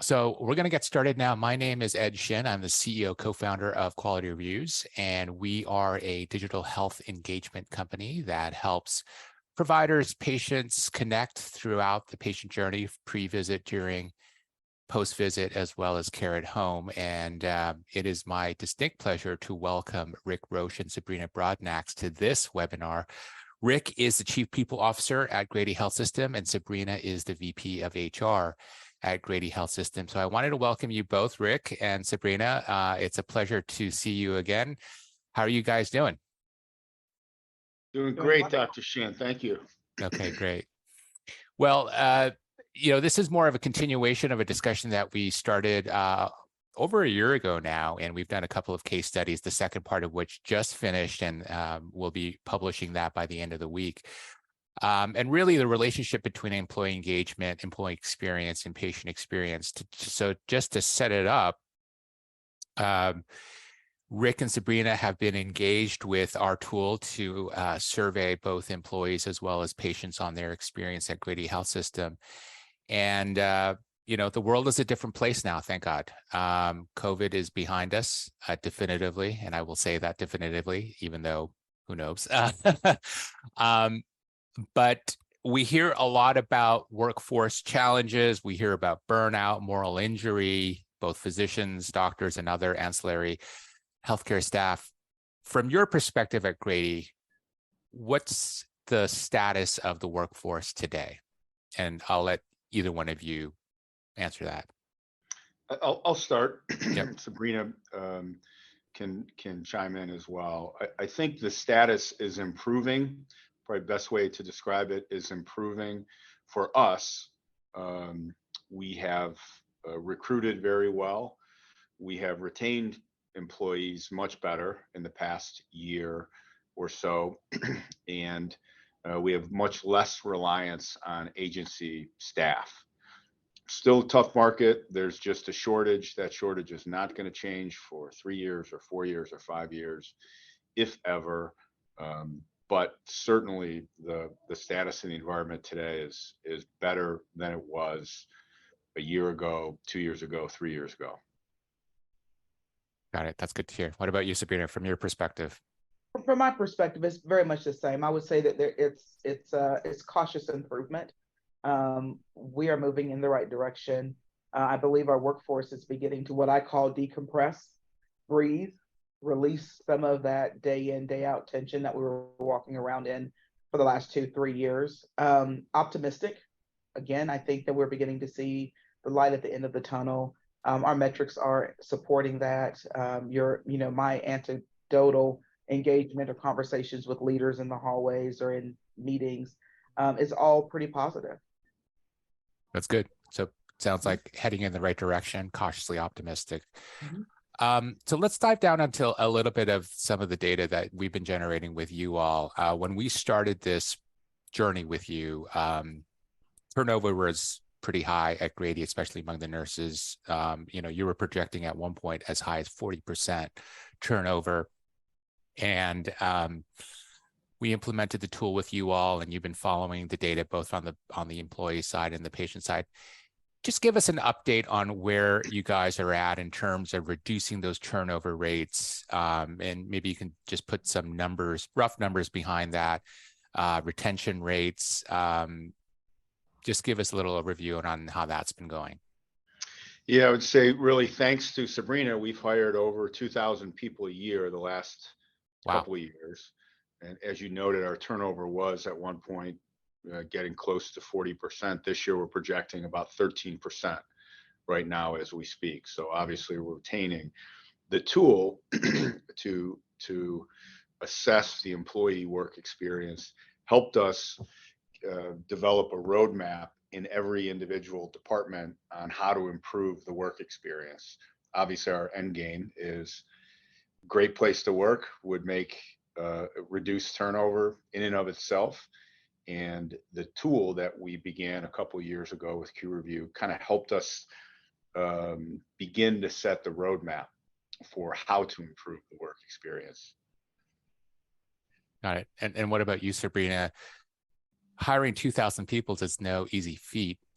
So we're going to get started now. My name is Ed Shin. I'm the CEO, co-founder of Quality Reviews, and we are a digital health engagement company that helps providers, patients connect throughout the patient journey, pre-visit, during, post-visit, as well as care at home. And it is my distinct pleasure to welcome Rick Roche and Sabrina Broadnax to this webinar. Rick is the Chief People Officer at Grady Health System, and Sabrina is the VP of HR at Grady Health System. So I wanted to welcome you both, Rick and Sabrina. It's a pleasure to see you again. How are you guys doing? Doing great, Dr. Shin. Thank you. Okay, great. Well, this is more of a continuation of a discussion that we started over a year ago now, and we've done a couple of case studies, the second part of which just finished, and we'll be publishing that by the end of the week. And really the relationship between employee engagement, employee experience, and patient experience. So just to set it up, Rick and Sabrina have been engaged with our tool to survey both employees as well as patients on their experience at Grady Health System. And, the world is a different place now, thank God. COVID is behind us definitively, and I will say that definitively, even though who knows. But we hear a lot about workforce challenges. We hear about burnout, moral injury, both physicians, doctors, and other ancillary healthcare staff. From your perspective at Grady, what's the status of the workforce today? And I'll let either one of you answer that. I'll start. Yep. Sabrina can chime in as well. I think the status is improving. Probably best way to describe it is improving for us. We have recruited very well. We have retained employees much better in the past year or so, and we have much less reliance on agency staff. Still a tough market. There's just a shortage. That shortage is not going to change for 3 years or 4 years or 5 years, if ever. But certainly the status in the environment today is better than it was a year ago, 2 years ago, 3 years ago. Got it. That's good to hear. What about you, Sabrina, from your perspective? From my perspective, it's very much the same. I would say that it's cautious improvement. We are moving in the right direction. I believe our workforce is beginning to what I call decompress, breathe, release some of that day in, day out tension that we were walking around in for the last 2-3 years. Optimistic. Again, I think that we're beginning to see the light at the end of the tunnel. Our metrics are supporting that. My anecdotal engagement or conversations with leaders in the hallways or in meetings is all pretty positive. That's good. So sounds like heading in the right direction, cautiously optimistic. Mm-hmm. So let's dive down into a little bit of some of the data that we've been generating with you all. When we started this journey with you, turnover was pretty high at Grady, especially among the nurses. You were projecting at one point as high as 40% turnover. And we implemented the tool with you all, and you've been following the data both on the employee side and the patient side. Just give us an update on where you guys are at in terms of reducing those turnover rates. And maybe you can just put some numbers, rough numbers behind that, retention rates. Just give us a little overview on how that's been going. Yeah, I would say really thanks to Sabrina, we've hired over 2,000 people a year the last couple of years. And as you noted, our turnover was at one point getting close to 40%. This year, we're projecting about 13% right now as we speak. So obviously, we're retaining the tool to assess the employee work experience, helped us develop a roadmap in every individual department on how to improve the work experience. Obviously, our end game is great place to work, would make reduce turnover in and of itself. And the tool that we began a couple of years ago with Q Review kind of helped us begin to set the roadmap for how to improve the work experience. Got it. And what about you, Sabrina? Hiring 2,000 people is no easy feat.